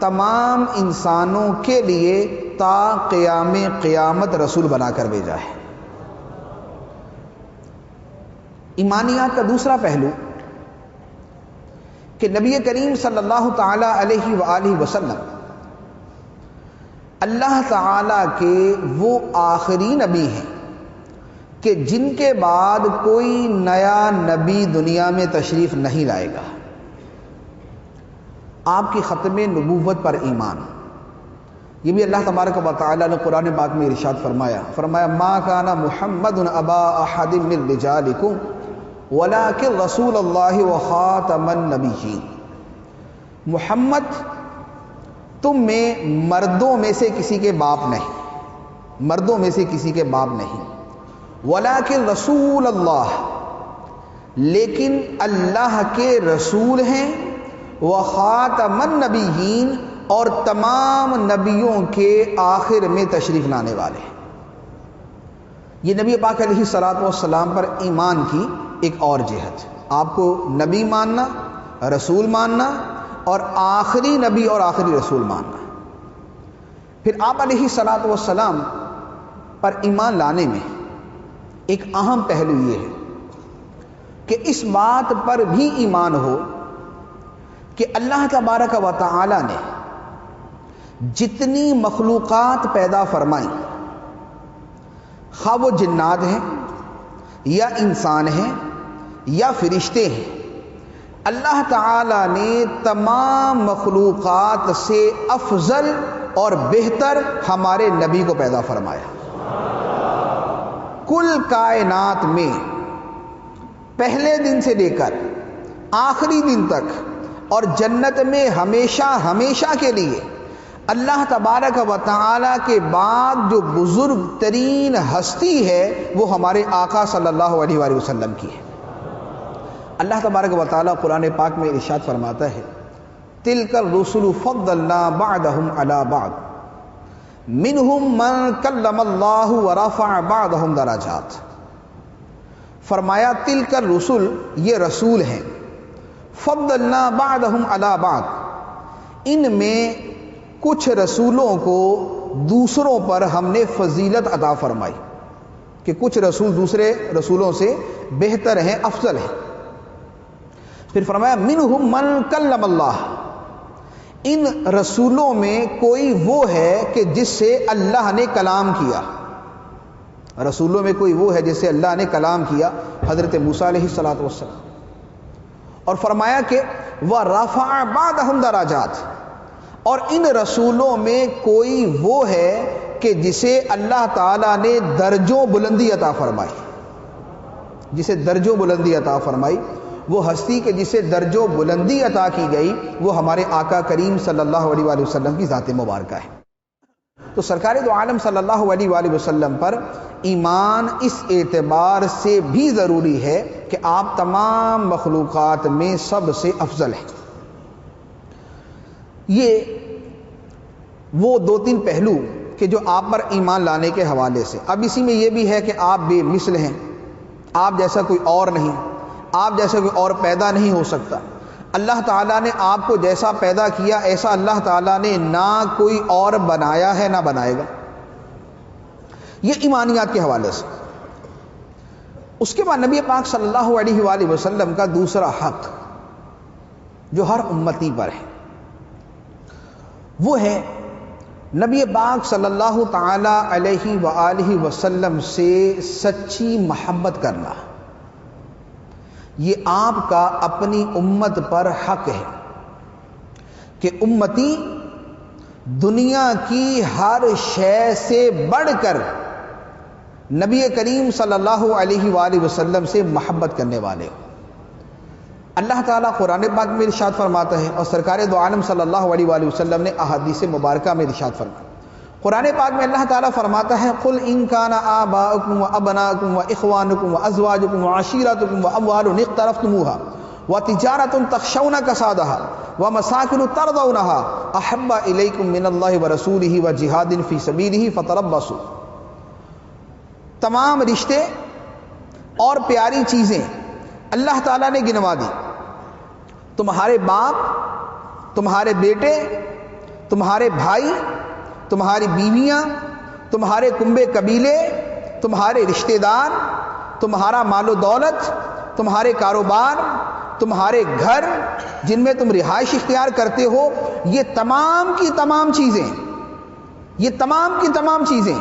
تمام انسانوں کے لیے تا قیام قیامت رسول بنا کر بھیجا ہے۔ ایمانیات کا دوسرا پہلو کہ نبی کریم صلی اللہ تعالی علیہ وآلہ وسلم اللہ تعالی کے وہ آخری نبی ہیں کہ جن کے بعد کوئی نیا نبی دنیا میں تشریف نہیں لائے گا۔ آپ کی ختم نبوت پر ایمان، یہ بھی اللہ تبارک و تعالی نے قرآن پاک میں ارشاد فرمایا ما کان محمد ابا احد من رجالکم ولکن رسول اللہ وخاتم النبیین۔ محمد تم میں مردوں میں سے کسی کے باپ نہیں، مردوں میں سے کسی کے باپ نہیں، ولیکن رسول اللہ، لیکن اللہ کے رسول ہیں، وخاتم النبیین، اور تمام نبیوں کے آخر میں تشریف لانے والے ہیں۔ یہ نبی پاک علیہ الصلوۃ والسلام پر ایمان کی ایک اور جہت، آپ کو نبی ماننا، رسول ماننا، اور آخری نبی اور آخری رسول ماننا۔ پھر آپ علیہ الصلوۃ والسلام پر ایمان لانے میں ایک اہم پہلو یہ ہے کہ اس بات پر بھی ایمان ہو کہ اللہ تبارک و تعالی نے جتنی مخلوقات پیدا فرمائیں، خواہ وہ جنات ہیں یا انسان ہیں یا فرشتے ہیں، اللہ تعالی نے تمام مخلوقات سے افضل اور بہتر ہمارے نبی کو پیدا فرمایا۔ کل کائنات میں پہلے دن سے لے کر آخری دن تک اور جنت میں ہمیشہ ہمیشہ کے لیے اللہ تبارک و تعالی کے بعد جو بزرگ ترین ہستی ہے وہ ہمارے آقا صلی اللہ علیہ وآلہ وسلم کی ہے۔ اللہ تبارک و تعالی قرآن پاک میں ارشاد فرماتا ہے تلک الرسل فضلنا بعضهم علی بعض منہم من کلم اللہ ورفع بعضهم درجات۔ فرمایا تلک الرسل، یہ رسول ہیں، فضلنا بعضهم علی بعض، ان میں کچھ رسولوں کو دوسروں پر ہم نے فضیلت عطا فرمائی کہ کچھ رسول دوسرے رسولوں سے بہتر ہیں، افضل ہیں۔ پھر فرمایا منہم من کلم اللہ، ان رسولوں میں کوئی وہ ہے کہ جس سے اللہ نے کلام کیا، رسولوں میں کوئی وہ ہے جس سے اللہ نے کلام کیا، حضرت موسیٰ علیہ الصلوۃ والسلام۔ اور فرمایا کہ وَرَفَعَ بَعْضَهُمْ دَرَجَاتٍ، اور ان رسولوں میں کوئی وہ ہے کہ جسے اللہ تعالیٰ نے درجوں بلندی عطا فرمائی، جسے درجوں بلندی عطا فرمائی، وہ ہستی کہ جسے درجوں بلندی عطا کی گئی وہ ہمارے آقا کریم صلی اللہ علیہ وآلہ وسلم کی ذات مبارکہ ہے۔ تو سرکار دو عالم صلی اللہ علیہ وآلہ وسلم پر ایمان اس اعتبار سے بھی ضروری ہے کہ آپ تمام مخلوقات میں سب سے افضل ہیں۔ یہ وہ دو تین پہلو کہ جو آپ پر ایمان لانے کے حوالے سے، اب اسی میں یہ بھی ہے کہ آپ بے مثل ہیں، آپ جیسا کوئی اور نہیں، آپ جیسا کوئی اور پیدا نہیں ہو سکتا۔ اللہ تعالیٰ نے آپ کو جیسا پیدا کیا ایسا اللہ تعالیٰ نے نہ کوئی اور بنایا ہے نہ بنائے گا۔ یہ ایمانیات کے حوالے سے۔ اس کے بعد نبی پاک صلی اللہ علیہ وآلہ وسلم کا دوسرا حق جو ہر امتی پر ہے وہ ہے نبی پاک صلی اللہ تعالی علیہ وآلہ وسلم سے سچی محبت کرنا۔ یہ آپ کا اپنی امت پر حق ہے کہ امتی دنیا کی ہر شے سے بڑھ کر نبی کریم صلی اللہ علیہ وآلہ وسلم سے محبت کرنے والے ہو۔ اللہ تعالیٰ قرآن پاک میں ارشاد فرماتا ہے اور سرکار دو عالم صلی اللہ علیہ وآلہ وسلم نے احادیث مبارکہ میں ارشاد فرمایا۔ قرآن پاک میں اللہ تعالیٰ فرماتا ہے قل ان کان آباؤکم وابناؤکم واخوانکم وازواجکم وعشیرتکم واموال اقترفتموها وتجارۃ تخشون کسادها ومساکن ترضونها احب الیکم من اللہ ورسولہ وجہاد فی سبیلہ فتربصوا۔ تمام رشتے اور پیاری چیزیں اللہ تعالیٰ نے گنوا دی، تمہارے باپ، تمہارے بیٹے، تمہارے بھائی، تمہاری بیویاں، تمہارے کنبے قبیلے، تمہارے رشتہ دار، تمہارا مال و دولت، تمہارے کاروبار، تمہارے گھر جن میں تم رہائش اختیار کرتے ہو، یہ تمام کی تمام چیزیں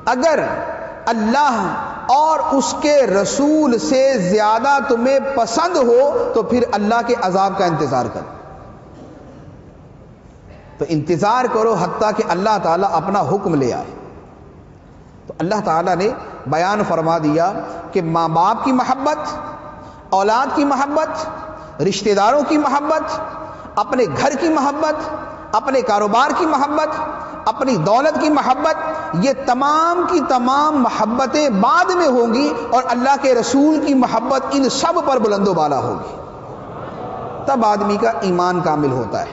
اگر اللہ اور اس کے رسول سے زیادہ تمہیں پسند ہو تو پھر اللہ کے عذاب کا انتظار کرو. تو انتظار کرو حتیٰ کہ اللہ تعالیٰ اپنا حکم لے آئے. تو اللہ تعالیٰ نے بیان فرما دیا کہ ماں باپ کی محبت، اولاد کی محبت، رشتہ داروں کی محبت، اپنے گھر کی محبت، اپنے کاروبار کی محبت، اپنی دولت کی محبت، یہ تمام کی تمام محبتیں بعد میں ہوں گی اور اللہ کے رسول کی محبت ان سب پر بلند و بالا ہوگی. تب آدمی کا ایمان کامل ہوتا ہے.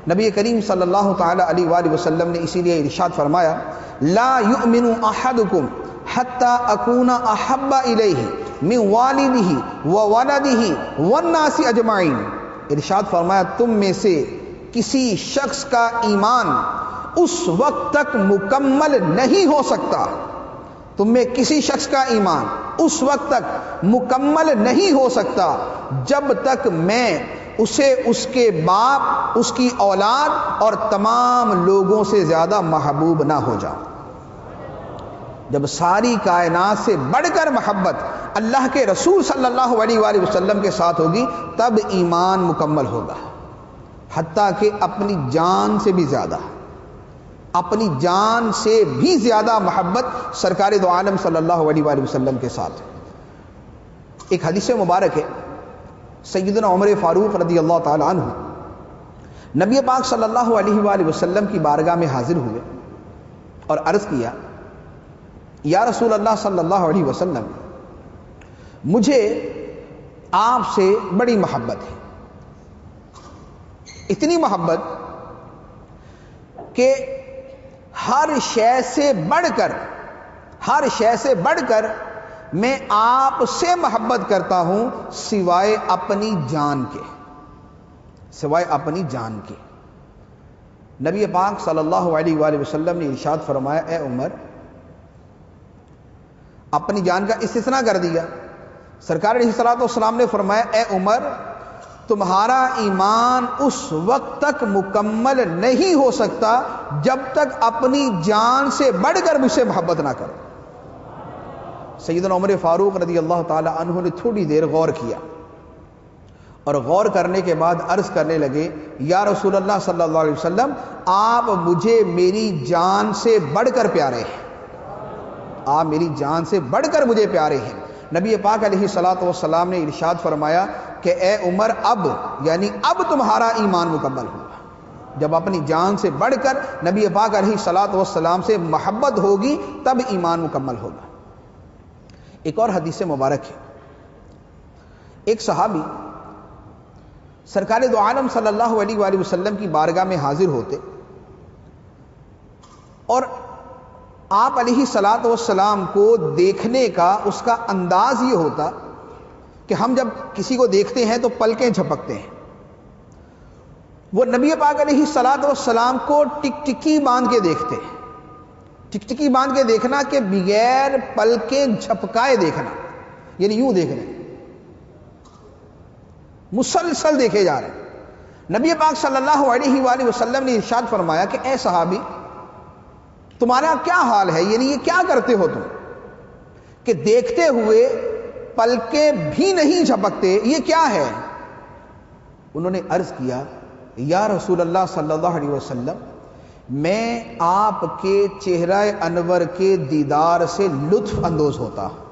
نبی کریم صلی اللہ تعالی علیہ وآلہ وسلم نے اسی لیے ارشاد فرمایا لا یؤمن احدکم حتی اکون احب الیہ من والدہ وولدہ والناس اجمعین. ارشاد فرمایا تم میں سے کسی شخص کا ایمان اس وقت تک مکمل نہیں ہو سکتا، تم میں کسی شخص کا ایمان اس وقت تک مکمل نہیں ہو سکتا جب تک میں اسے اس کے باپ، اس کی اولاد اور تمام لوگوں سے زیادہ محبوب نہ ہو جاؤں. جب ساری کائنات سے بڑھ کر محبت اللہ کے رسول صلی اللہ علیہ وآلہ وسلم کے ساتھ ہوگی تب ایمان مکمل ہوگا. حتیٰ کہ اپنی جان سے بھی زیادہ، اپنی جان سے بھی زیادہ محبت سرکار دو عالم صلی اللہ علیہ وآلہ وسلم کے ساتھ. ایک حدیث مبارک ہے، سیدنا عمر فاروق رضی اللہ تعالی عنہ نبی پاک صلی اللہ علیہ وآلہ وسلم کی بارگاہ میں حاضر ہوئے اور عرض کیا یا رسول اللہ صلی اللہ علیہ وسلم مجھے آپ سے بڑی محبت ہے، اتنی محبت کہ ہر شے سے بڑھ کر میں آپ سے محبت کرتا ہوں سوائے اپنی جان کے. نبی پاک صلی اللہ علیہ وآلہ وسلم نے ارشاد فرمایا اے عمر، اپنی جان کا استثناء کر دیا. سرکار علیہ الصلوۃ والسلام نے فرمایا اے عمر تمہارا ایمان اس وقت تک مکمل نہیں ہو سکتا جب تک اپنی جان سے بڑھ کر مجھ سے محبت نہ کرو. سیدنا عمر فاروق رضی اللہ تعالی عنہ نے تھوڑی دیر غور کیا اور غور کرنے کے بعد عرض کرنے لگے یا رسول اللہ صلی اللہ علیہ وسلم آپ مجھے میری جان سے بڑھ کر پیارے ہیں، آپ میری جان سے بڑھ کر مجھے پیارے ہیں. نبی پاک علیہ الصلوۃ والسلام نے ارشاد فرمایا کہ اے عمر اب تمہارا ایمان مکمل ہوگا. جب اپنی جان سے بڑھ کر نبی پاک علیہ الصلوۃ والسلام سے محبت ہوگی تب ایمان مکمل ہوگا. ایک اور حدیث مبارک ہے، ایک صحابی سرکار دو عالم صلی اللہ علیہ وآلہ وسلم کی بارگاہ میں حاضر ہوتے اور آپ علیہ الصلوۃ والسلام کو دیکھنے کا اس کا انداز یہ ہوتا کہ ہم جب کسی کو دیکھتے ہیں تو پلکیں جھپکتے ہیں. وہ نبی پاک علیہ الصلوۃ والسلام کو ٹکٹکی باندھ کے دیکھتے ہیں. ٹکٹکی باندھ کے دیکھنا کہ بغیر پلکیں جھپکائے دیکھنا، یعنی یوں دیکھ رہے ہیں، مسلسل دیکھے جا رہے ہیں. نبی پاک صلی اللہ علیہ وآلہ وسلم نے ارشاد فرمایا کہ اے صحابی تمہارا کیا حال ہے، یعنی یہ کیا کرتے ہو تم کہ دیکھتے ہوئے پلکیں بھی نہیں جھپکتے، یہ کیا ہے؟ انہوں نے عرض کیا یا رسول اللہ صلی اللہ علیہ وسلم میں آپ کے چہرہ انور کے دیدار سے لطف اندوز ہوتا ہوں،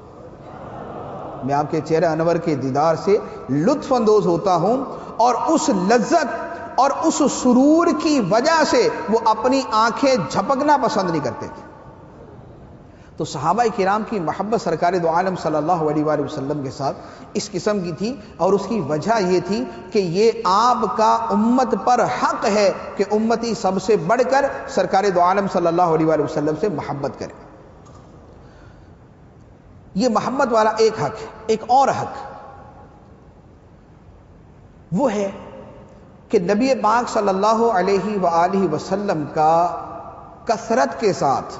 میں آپ کے چہرہ انور کے دیدار سے لطف اندوز ہوتا ہوں اور اس لذت اور اس سرور کی وجہ سے وہ اپنی آنکھیں جھپکنا پسند نہیں کرتے تھے. تو صحابہ کرام کی محبت سرکار دو عالم صلی اللہ علیہ وآلہ وسلم کے ساتھ اس قسم کی تھی اور اس کی وجہ یہ تھی کہ یہ آپ کا امت پر حق ہے کہ امتی سب سے بڑھ کر سرکار دو عالم صلی اللہ علیہ وآلہ وسلم سے محبت کرے. یہ محبت والا ایک حق ہے. ایک اور حق وہ ہے کہ نبی پاک صلی اللہ علیہ وآلہ وسلم کا کثرت کے ساتھ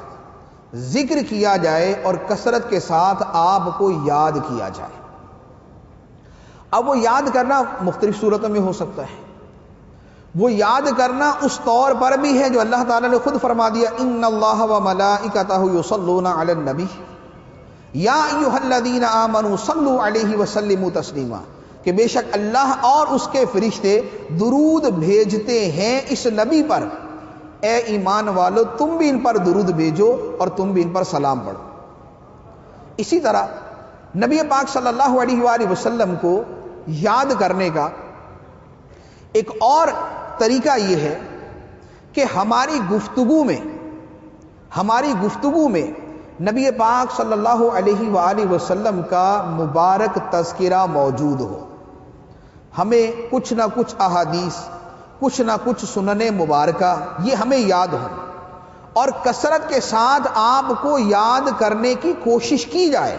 ذکر کیا جائے اور کثرت کے ساتھ آپ کو یاد کیا جائے۔ اب وہ یاد کرنا مختلف صورتوں میں ہو سکتا ہے۔ وہ یاد کرنا اس طور پر بھی ہے جو اللہ تعالیٰ نے خود فرما دیا، ان اللہ و ملائکتہ یصلون علی النبی یا ایھا الذین آمنوا صلوا علیہ وسلموا تسلیما، کہ بے شک اللہ اور اس کے فرشتے درود بھیجتے ہیں اس نبی پر، اے ایمان والو تم بھی ان پر درود بھیجو اور تم بھی ان پر سلام پڑھو۔ اسی طرح نبی پاک صلی اللہ علیہ وآلہ وسلم کو یاد کرنے کا ایک اور طریقہ یہ ہے کہ ہماری گفتگو میں نبی پاک صلی اللہ علیہ وآلہ وسلم کا مبارک تذکرہ موجود ہو، ہمیں کچھ نہ کچھ احادیث، کچھ نہ کچھ سنن مبارکہ یہ ہمیں یاد ہو، اور کثرت کے ساتھ آپ کو یاد کرنے کی کوشش کی جائے،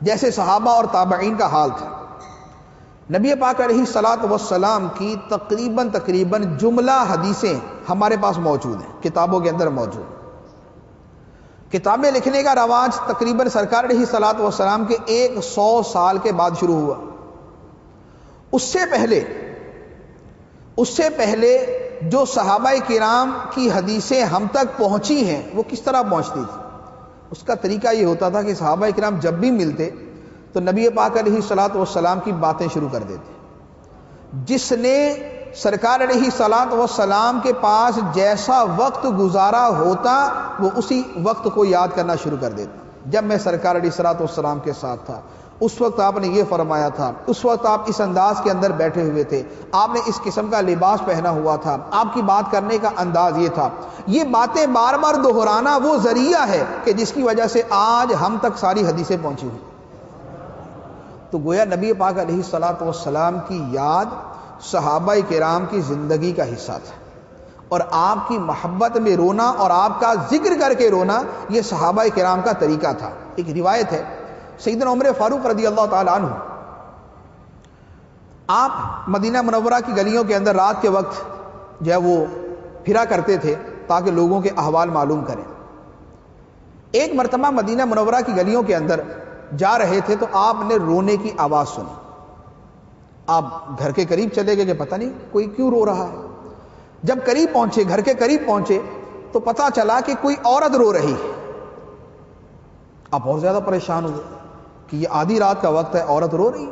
جیسے صحابہ اور تابعین کا حال تھا۔ نبی پاک علیہ الصلاۃ والسلام کی تقریباً جملہ حدیثیں ہمارے پاس موجود ہیں، کتابوں کے اندر موجود۔ کتابیں لکھنے کا رواج تقریباً سرکار علیہ الصلاۃ والسلام کے 100 سال کے بعد شروع ہوا۔ اس سے پہلے جو صحابہ کرام کی حدیثیں ہم تک پہنچی ہیں وہ کس طرح پہنچتی تھی؟ اس کا طریقہ یہ ہوتا تھا کہ صحابہ کرام جب بھی ملتے تو نبی پاک علیہ الصلاۃ والسلام کی باتیں شروع کر دیتے۔ جس نے سرکار علیہ الصلاۃ والسلام کے پاس جیسا وقت گزارا ہوتا وہ اسی وقت کو یاد کرنا شروع کر دیتا۔ جب میں سرکار علیہ الصلاۃ والسلام کے ساتھ تھا اس وقت آپ نے یہ فرمایا تھا، اس وقت آپ اس انداز کے اندر بیٹھے ہوئے تھے، آپ نے اس قسم کا لباس پہنا ہوا تھا، آپ کی بات کرنے کا انداز یہ تھا۔ یہ باتیں بار بار دہرانا وہ ذریعہ ہے کہ جس کی وجہ سے آج ہم تک ساری حدیثیں پہنچی ہوئی۔ تو گویا نبی پاک علیہ الصلاۃ والسلام کی یاد صحابہ کرام کی زندگی کا حصہ تھا، اور آپ کی محبت میں رونا اور آپ کا ذکر کر کے رونا یہ صحابہ کرام کا طریقہ تھا۔ ایک روایت ہے سیدنا عمر فاروق رضی اللہ تعالی عنہ، آپ مدینہ منورہ کی گلیوں کے اندر رات کے وقت جو ہے وہ پھرا کرتے تھے تاکہ لوگوں کے احوال معلوم کریں۔ ایک مرتبہ مدینہ منورہ کی گلیوں کے اندر جا رہے تھے تو آپ نے رونے کی آواز سنی۔ آپ گھر کے قریب چلے گئے کہ پتہ نہیں کوئی کیوں رو رہا ہے۔ جب قریب پہنچے، گھر کے قریب پہنچے تو پتہ چلا کہ کوئی عورت رو رہی ہے۔ آپ اور زیادہ پریشان ہوئے کہ یہ آدھی رات کا وقت ہے، عورت رو رہی،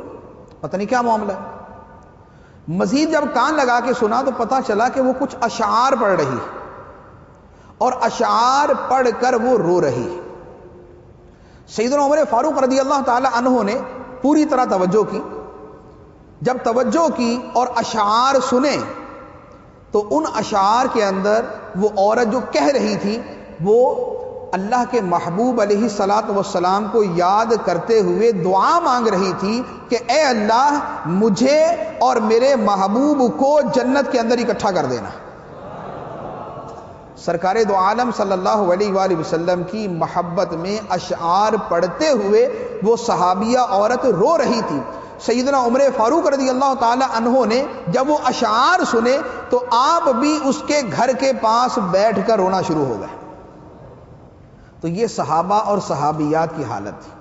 پتہ نہیں کیا معاملہ ہے۔ مزید جب کان لگا کے سنا تو پتہ چلا کہ وہ کچھ اشعار پڑھ رہی ہے، اور اشعار پڑھ کر وہ رو رہی ہے۔ سیدنا عمر فاروق رضی اللہ تعالی عنہ نے پوری طرح توجہ کی۔ جب توجہ کی اور اشعار سنے تو ان اشعار کے اندر وہ عورت جو کہہ رہی تھی وہ اللہ کے محبوب علیہ الصلاۃ والسلام کو یاد کرتے ہوئے دعا مانگ رہی تھی کہ اے اللہ مجھے اور میرے محبوب کو جنت کے اندر اکٹھا کر دینا۔ سرکار دو عالم صلی اللہ علیہ وآلہ وسلم کی محبت میں اشعار پڑھتے ہوئے وہ صحابیہ عورت رو رہی تھی۔ سیدنا عمر فاروق رضی اللہ تعالی عنہ نے جب وہ اشعار سنے تو آپ بھی اس کے گھر کے پاس بیٹھ کر رونا شروع ہو گئے۔ تو یہ صحابہ اور صحابیات کی حالت تھی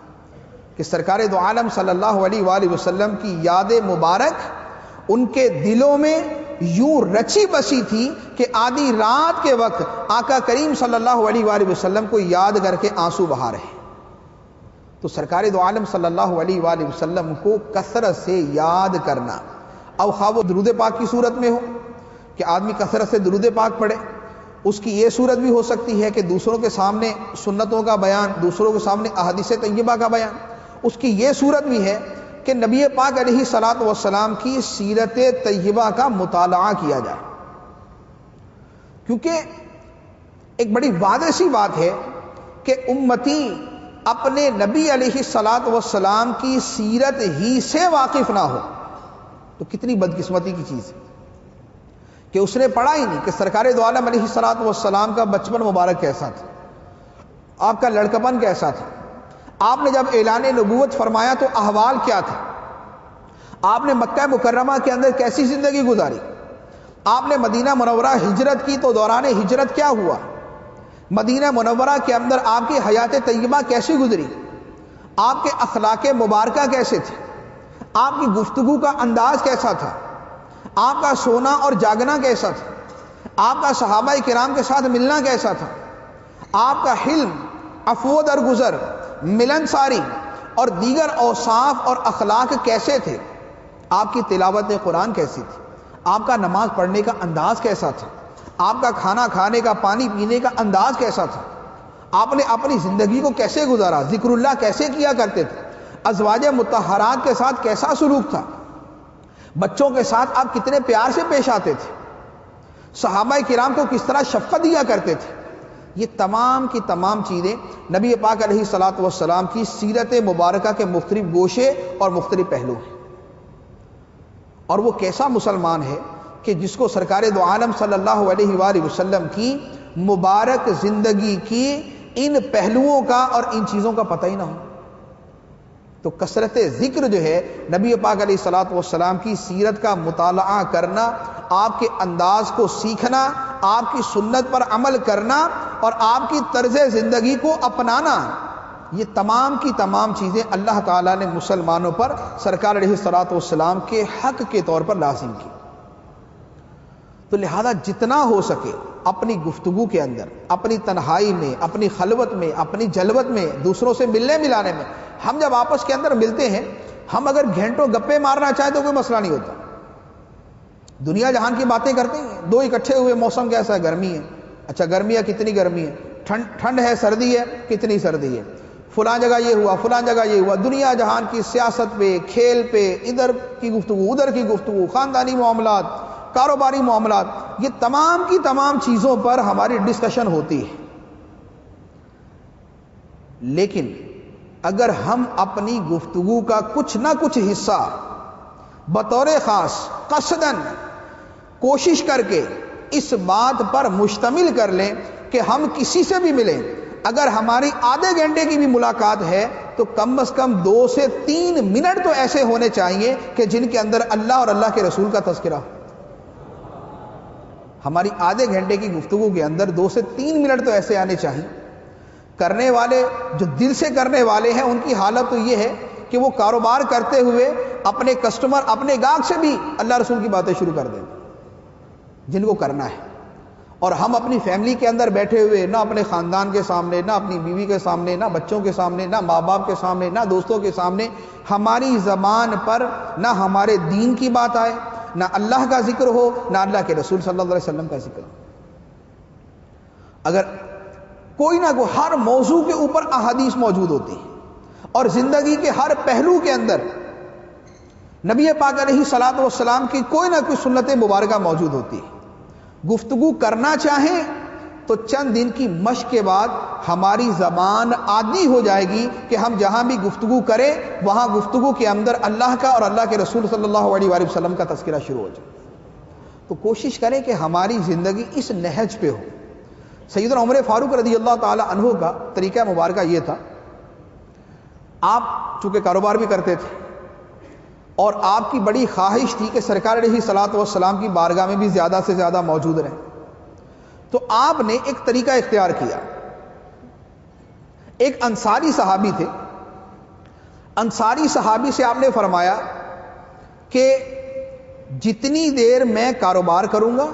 کہ سرکار دو عالم صلی اللہ علیہ وآلہ وسلم کی یاد مبارک ان کے دلوں میں یوں رچی بسی تھی کہ آدھی رات کے وقت آقا کریم صلی اللہ علیہ وآلہ وسلم کو یاد کر کے آنسو بہا رہے۔ تو سرکار دو عالم صلی اللہ علیہ وآلہ وسلم کو کثرت سے یاد کرنا، اب خواہ وہ درود پاک کی صورت میں ہو کہ آدمی کثرت سے درود پاک پڑھے، اس کی یہ صورت بھی ہو سکتی ہے کہ دوسروں کے سامنے سنتوں کا بیان، دوسروں کے سامنے احادیث طیبہ کا بیان، اس کی یہ صورت بھی ہے کہ نبی پاک علیہ الصلاۃ والسلام کی سیرت طیبہ کا مطالعہ کیا جائے، کیونکہ ایک بڑی واضح سی بات ہے کہ امتی اپنے نبی علیہ الصلاۃ والسلام کی سیرت ہی سے واقف نہ ہو تو کتنی بدقسمتی کی چیز ہے کہ اس نے پڑھا ہی نہیں کہ سرکار دو عالم علیہ الصلاۃ والسلام کا بچپن مبارک کیسا تھا، آپ کا لڑکپن کیسا تھا، آپ نے جب اعلان نبوت فرمایا تو احوال کیا تھا، آپ نے مکہ مکرمہ کے اندر کیسی زندگی گزاری، آپ نے مدینہ منورہ ہجرت کی تو دوران ہجرت کیا ہوا، مدینہ منورہ کے اندر آپ کی حیات طیبہ کیسی گزری، آپ کے اخلاق مبارکہ کیسے تھے، آپ کی گفتگو کا انداز کیسا تھا، آپ کا سونا اور جاگنا کیسا تھا، آپ کا صحابہ کرام کے ساتھ ملنا کیسا تھا، آپ کا حلم، عفو و درگزر، ملنساری اور دیگر اوصاف اور اخلاق کیسے تھے، آپ کی تلاوت قرآن کیسی تھی، آپ کا نماز پڑھنے کا انداز کیسا تھا، آپ کا کھانا کھانے کا، پانی پینے کا انداز کیسا تھا، آپ نے اپنی زندگی کو کیسے گزارا، ذکر اللہ کیسے کیا کرتے تھے، ازواج مطہرات کے ساتھ کیسا سلوک تھا، بچوں کے ساتھ آپ کتنے پیار سے پیش آتے تھے، صحابہ کرام کو کس طرح شفقت دیا کرتے تھے، یہ تمام کی تمام چیزیں نبی پاک علیہ الصلوۃ والسلام کی سیرت مبارکہ کے مختلف گوشے اور مختلف پہلو ہیں۔ اور وہ کیسا مسلمان ہے کہ جس کو سرکار دو عالم صلی اللہ علیہ وآلہ وسلم کی مبارک زندگی کی ان پہلوؤں کا اور ان چیزوں کا پتہ ہی نہ ہو۔ تو کثرت ذکر جو ہے، نبی پاک علیہ الصلوۃ والسلام کی سیرت کا مطالعہ کرنا، آپ کے انداز کو سیکھنا، آپ کی سنت پر عمل کرنا اور آپ کی طرز زندگی کو اپنانا، یہ تمام کی تمام چیزیں اللہ تعالیٰ نے مسلمانوں پر سرکار علیہ الصلوۃ والسلام کے حق کے طور پر لازم کی۔ تو لہذا جتنا ہو سکے اپنی گفتگو کے اندر، اپنی تنہائی میں، اپنی خلوت میں، اپنی جلوت میں، دوسروں سے ملنے ملانے میں، ہم جب آپس کے اندر ملتے ہیں، ہم اگر گھنٹوں گپے مارنا چاہیں تو کوئی مسئلہ نہیں ہوتا، دنیا جہان کی باتیں کرتے ہیں، دو اکٹھے ہوئے، موسم کیسا ہے، گرمی ہے، اچھا گرمی ہے، کتنی گرمی ہے، ٹھنڈ ہے، سردی ہے، کتنی سردی ہے، فلاں جگہ یہ ہوا، فلاں جگہ یہ ہوا، دنیا جہان کی سیاست پہ، کھیل پہ، ادھر کی گفتگو، ادھر کی گفتگو، خاندانی معاملات، کاروباری معاملات، یہ تمام کی تمام چیزوں پر ہماری ڈسکشن ہوتی ہے۔ لیکن اگر ہم اپنی گفتگو کا کچھ نہ کچھ حصہ بطور خاص قصداً کوشش کر کے اس بات پر مشتمل کر لیں کہ ہم کسی سے بھی ملیں، اگر ہماری آدھے گھنٹے کی بھی ملاقات ہے تو کم از کم 2 سے 3 منٹ تو ایسے ہونے چاہیے کہ جن کے اندر اللہ اور اللہ کے رسول کا تذکرہ ہو۔ ہماری آدھے گھنٹے کی گفتگو کے اندر 2 سے 3 منٹ تو ایسے آنے چاہیے۔ کرنے والے جو دل سے کرنے والے ہیں ان کی حالت تو یہ ہے کہ وہ کاروبار کرتے ہوئے اپنے کسٹمر، اپنے گاہک سے بھی اللہ رسول کی باتیں شروع کر دیں جن کو کرنا ہے، اور ہم اپنی فیملی کے اندر بیٹھے ہوئے نہ اپنے خاندان کے سامنے، نہ اپنی بیوی کے سامنے، نہ بچوں کے سامنے، نہ ماں باپ کے سامنے، نہ دوستوں کے سامنے ہماری زبان پر نہ ہمارے دین کی بات آئے، نہ اللہ کا ذکر ہو، نہ اللہ کے رسول صلی اللہ علیہ وسلم کا ذکر ہو۔ اگر کوئی نہ کوئی ہر موضوع کے اوپر احادیث موجود ہوتی ہیں اور زندگی کے ہر پہلو کے اندر نبی پاک علیہ الصلوۃ والسلام کی کوئی نہ کوئی سنت مبارکہ موجود ہوتی ہے، گفتگو کرنا چاہیں تو چند دن کی مشق کے بعد ہماری زبان عادی ہو جائے گی کہ ہم جہاں بھی گفتگو کریں وہاں گفتگو کے اندر اللہ کا اور اللہ کے رسول صلی اللہ علیہ وآلہ وسلم کا تذکرہ شروع ہو جائے۔ تو کوشش کریں کہ ہماری زندگی اس نہج پہ ہو۔ سیدنا عمر فاروق رضی اللہ تعالی عنہ کا طریقہ مبارکہ یہ تھا، آپ چونکہ کاروبار بھی کرتے تھے اور آپ کی بڑی خواہش تھی کہ سرکار علیہ الصلوۃ والسلام کی بارگاہ میں بھی زیادہ سے زیادہ موجود رہیں، تو آپ نے ایک طریقہ اختیار کیا۔ ایک انصاری صحابی تھے، انصاری صحابی سے آپ نے فرمایا کہ جتنی دیر میں کاروبار کروں گا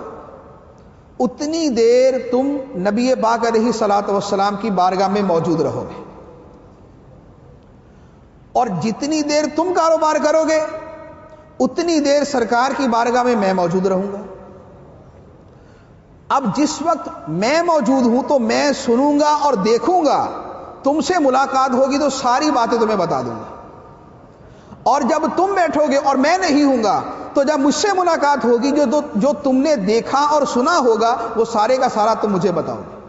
اتنی دیر تم نبی پاک علیہ الصلوۃ والسلام کی بارگاہ میں موجود رہو گے، اور جتنی دیر تم کاروبار کرو گے اتنی دیر سرکار کی بارگاہ میں میں موجود رہوں گا۔ اب جس وقت میں موجود ہوں تو میں سنوں گا اور دیکھوں گا، تم سے ملاقات ہوگی تو ساری باتیں تمہیں بتا دوں گا، اور جب تم بیٹھو گے اور میں نہیں ہوں گا تو جب مجھ سے ملاقات ہوگی جو تم نے دیکھا اور سنا ہوگا وہ سارے کا سارا تم مجھے بتاؤ گے۔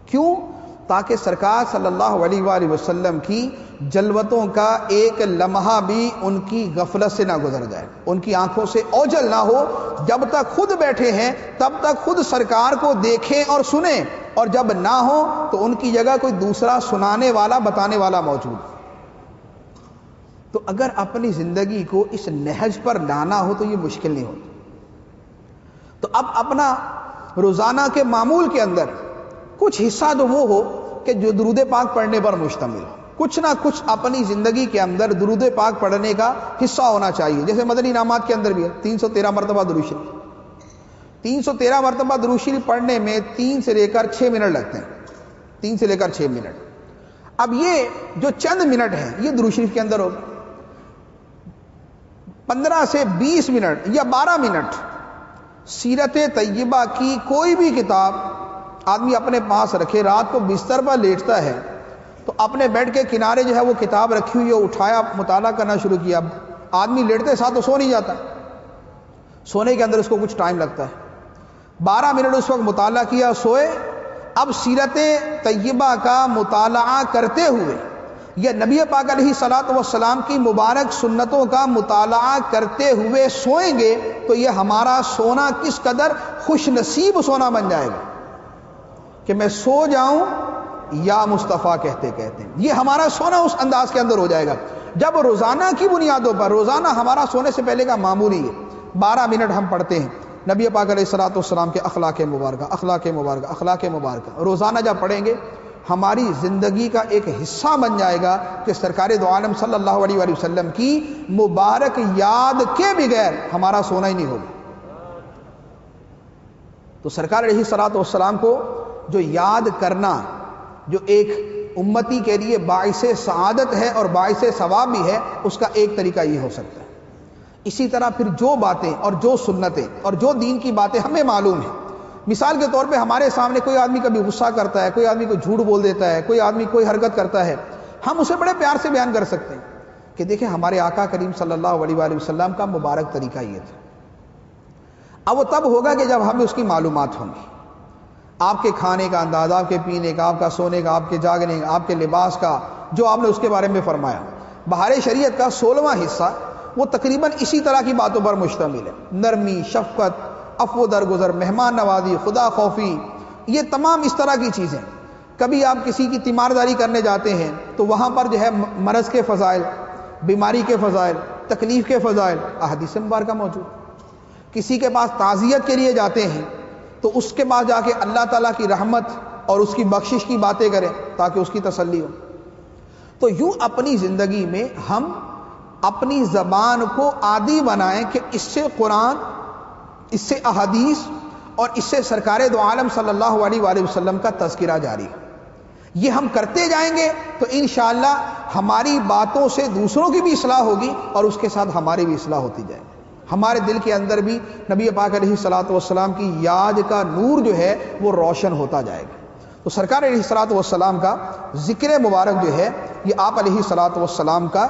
کیوں؟ تاکہ سرکار صلی اللہ علیہ وآلہ وسلم کی جلوتوں کا ایک لمحہ بھی ان کی غفلت سے نہ گزر جائے، ان کی آنکھوں سے اوجھل نہ ہو۔ جب تک خود بیٹھے ہیں تب تک خود سرکار کو دیکھیں اور سنیں، اور جب نہ ہو تو ان کی جگہ کوئی دوسرا سنانے والا، بتانے والا موجود۔ تو اگر اپنی زندگی کو اس نہج پر لانا ہو تو یہ مشکل نہیں ہوتا۔ تو اب اپنا روزانہ کے معمول کے اندر کچھ حصہ تو وہ ہو کہ جو درود پاک پڑھنے پر مشتمل ہو، کچھ نہ کچھ اپنی زندگی کے اندر درود پاک پڑھنے کا حصہ ہونا چاہیے. جیسے مدنی انعامات کے اندر بھی ہے 313 مرتبہ درود شریف. 313 مرتبہ درود شریف پڑھنے میں 3 سے لے کر 6 منٹ لگتے ہیں. 3 سے لے کر 6 منٹ. اب یہ جو چند منٹ ہیں یہ درود شریف کے اندر ہو. 15 سے 20 منٹ یا 12 منٹ سیرت طیبہ کی کوئی بھی کتاب آدمی اپنے پاس رکھے. رات کو بستر پر لیٹتا ہے تو اپنے بیڈ کے کنارے جو ہے وہ کتاب رکھی ہوئی ہے، اٹھایا، مطالعہ کرنا شروع کیا. آدمی لیٹتے ساتھ تو سو نہیں جاتا، سونے کے اندر اس کو کچھ ٹائم لگتا ہے. 12 منٹ اس وقت مطالعہ کیا، سوئے. اب سیرت طیبہ کا مطالعہ کرتے ہوئے یا نبی پاک علیہ الصلوۃ والسلام کی مبارک سنتوں کا مطالعہ کرتے ہوئے سوئیں گے تو یہ ہمارا سونا کس قدر خوش نصیب سونا بن جائے گا کہ میں سو جاؤں یا مصطفیٰ کہتے کہتے. یہ ہمارا سونا اس انداز کے اندر ہو جائے گا جب روزانہ کی بنیادوں پر، روزانہ ہمارا سونے سے پہلے کا معمولی ہے 12 منٹ ہم پڑھتے ہیں نبی پاک علیہ الصلوۃ والسلام کے اخلاق مبارکہ، اخلاق مبارکہ، اخلاق مبارکہ. روزانہ جب پڑھیں گے ہماری زندگی کا ایک حصہ بن جائے گا کہ سرکار دو عالم صلی اللہ علیہ وآلہ وسلم کی مبارک یاد کے بغیر ہمارا سونا ہی نہیں ہوگا. تو سرکار علیہ الصلوۃ والسلام کو جو یاد کرنا، جو ایک امتی کے لیے باعث سعادت ہے اور باعث ثواب بھی ہے، اس کا ایک طریقہ یہ ہو سکتا ہے. اسی طرح پھر جو باتیں اور جو سنتیں اور جو دین کی باتیں ہمیں معلوم ہیں، مثال کے طور پہ ہمارے سامنے کوئی آدمی کبھی غصہ کرتا ہے، کوئی آدمی کوئی جھوٹ بول دیتا ہے، کوئی آدمی کوئی حرکت کرتا ہے، ہم اسے بڑے پیار سے بیان کر سکتے ہیں کہ دیکھیں ہمارے آقا کریم صلی اللہ علیہ وآلہ وسلم کا مبارک طریقہ یہ تھا. اب وہ تب ہوگا کہ جب ہمیں اس کی معلومات ہوں گی. آپ کے کھانے کا انداز، آپ کے پینے کا، آپ کا سونے کا، آپ کے جاگنے کا، آپ کے لباس کا، جو آپ نے اس کے بارے میں فرمایا. بہار شریعت کا 16واں حصہ وہ تقریباً اسی طرح کی باتوں پر مشتمل ہے. نرمی، شفقت، عفو درگزر، مہمان نوازی، خدا خوفی، یہ تمام اس طرح کی چیزیں. کبھی آپ کسی کی تیمارداری کرنے جاتے ہیں تو وہاں پر جو ہے مرض کے فضائل، بیماری کے فضائل، تکلیف کے فضائل احادیث مبارکہ موجود. کسی کے پاس تعزیت کے لیے جاتے ہیں تو اس کے پاس جا کے اللہ تعالیٰ کی رحمت اور اس کی بخشش کی باتیں کریں تاکہ اس کی تسلی ہو. تو یوں اپنی زندگی میں ہم اپنی زبان کو عادی بنائیں کہ اس سے قرآن، اس سے احادیث اور اس سے سرکار دو عالم صلی اللہ علیہ وآلہ وسلم کا تذکرہ جاری ہے. یہ ہم کرتے جائیں گے تو انشاءاللہ ہماری باتوں سے دوسروں کی بھی اصلاح ہوگی اور اس کے ساتھ ہماری بھی اصلاح ہوتی جائے گی. ہمارے دل کے اندر بھی نبی پاک علیہ الصلوۃ والسلام کی یاد کا نور جو ہے وہ روشن ہوتا جائے گا. تو سرکار علیہ الصلوۃ والسلام کا ذکر مبارک جو ہے یہ آپ علیہ الصلوۃ والسلام کا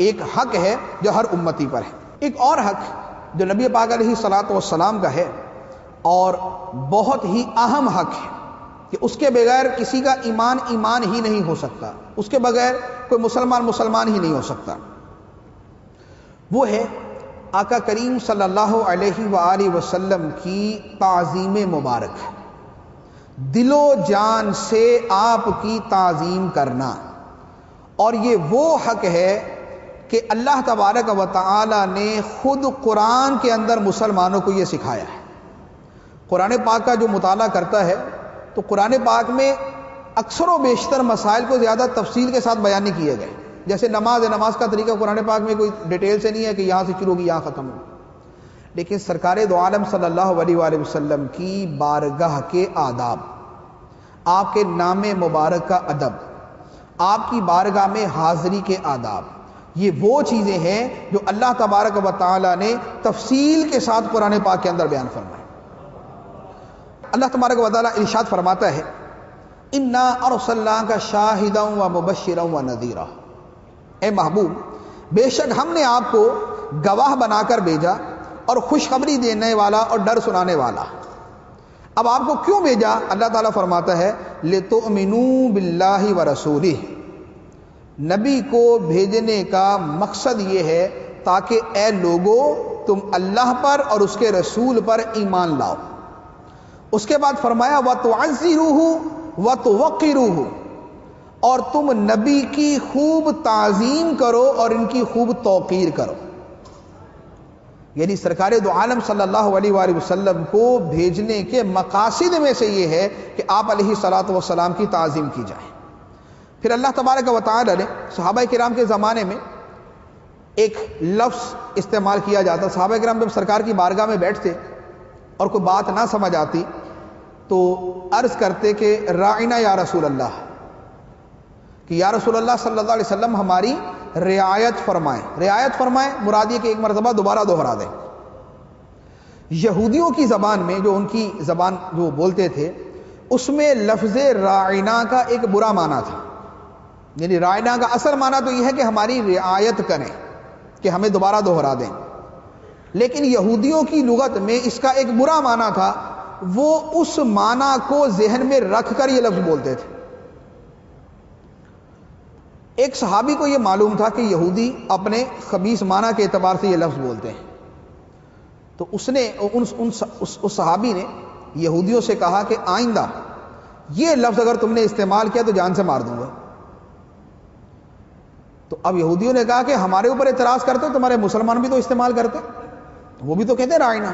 ایک حق ہے جو ہر امتی پر ہے. ایک اور حق جو نبی پاک علیہ الصلوۃ والسلام کا ہے اور بہت ہی اہم حق ہے کہ اس کے بغیر کسی کا ایمان ایمان ہی نہیں ہو سکتا، اس کے بغیر کوئی مسلمان ہی نہیں ہو سکتا. وہ ہے آقا کریم صلی اللہ علیہ وآلہ وسلم کی تعظیم مبارک. دل و جان سے آپ کی تعظیم کرنا. اور یہ وہ حق ہے کہ اللہ تبارک و تعالی نے خود قرآن کے اندر مسلمانوں کو یہ سکھایا ہے. قرآن پاک کا جو مطالعہ کرتا ہے تو قرآن پاک میں اکثر و بیشتر مسائل کو زیادہ تفصیل کے ساتھ بیان نہیں کیے گئے. جیسے نماز کا طریقہ قرآن پاک میں کوئی ڈیٹیل سے نہیں ہے کہ یہاں سے شروع ہوگی یہاں ختم ہوگی. لیکن سرکار دو عالم صلی اللہ علیہ وآلہ وسلم کی بارگاہ کے آداب، آپ کے نام مبارک کا ادب، آپ کی بارگاہ میں حاضری کے آداب، یہ وہ چیزیں ہیں جو اللہ تبارک و تعالی نے تفصیل کے ساتھ قرآن پاک کے اندر بیان فرمائے. اللہ تبارک و تعالی ارشاد فرماتا ہے انا ارسلناک شاہدا و مبشرا و نذیرا. اے محبوب، بے شک ہم نے آپ کو گواہ بنا کر بھیجا اور خوشخبری دینے والا اور ڈر سنانے والا. اب آپ کو کیوں بھیجا؟ اللہ تعالیٰ فرماتا ہے لِتُؤْمِنُوا بِاللَّهِ وَرَسُولِهِ. نبی کو بھیجنے کا مقصد یہ ہے تاکہ اے لوگو تم اللہ پر اور اس کے رسول پر ایمان لاؤ. اس کے بعد فرمایا وَتُعَزِّرُوهُ وَتُوَقِّرُوهُ، اور تم نبی کی خوب تعظیم کرو اور ان کی خوب توقیر کرو. یعنی سرکار دو عالم صلی اللہ علیہ وآلہ وسلم کو بھیجنے کے مقاصد میں سے یہ ہے کہ آپ علیہ الصلوۃ والسلام کی تعظیم کی جائے۔ پھر اللہ تبارک و تعالی نے صحابہ کرام کے زمانے میں ایک لفظ استعمال کیا جاتا، صحابہ کرام جب سرکار کی بارگاہ میں بیٹھتے اور کوئی بات نہ سمجھ آتی تو عرض کرتے کہ راعنا یا رسول اللہ، کہ یا رسول اللہ صلی اللہ علیہ وسلم ہماری رعایت فرمائیں۔ رعایت فرمائیں مراد یہ کہ ایک مرتبہ دوبارہ دوہرا دیں۔ یہودیوں کی زبان میں، جو ان کی زبان جو بولتے تھے، اس میں لفظ راعنا کا ایک برا معنی تھا، یعنی راعنا کا اصل معنی تو یہ ہے کہ ہماری رعایت کریں، کہ ہمیں دوبارہ دوہرا دیں، لیکن یہودیوں کی لغت میں اس کا ایک برا معنی تھا، وہ اس معنی کو ذہن میں رکھ کر یہ لفظ بولتے تھے۔ ایک صحابی کو یہ معلوم تھا کہ یہودی اپنے خبیث معنی کے اعتبار سے یہ لفظ بولتے ہیں، تو اس نے اس صحابی نے یہودیوں سے کہا کہ آئندہ یہ لفظ اگر تم نے استعمال کیا تو جان سے مار دوں گا۔ تو اب یہودیوں نے کہا کہ ہمارے اوپر اعتراض کرتے ہو، تمہارے مسلمان بھی تو استعمال کرتے، وہ بھی تو کہتے ہیں رائنا،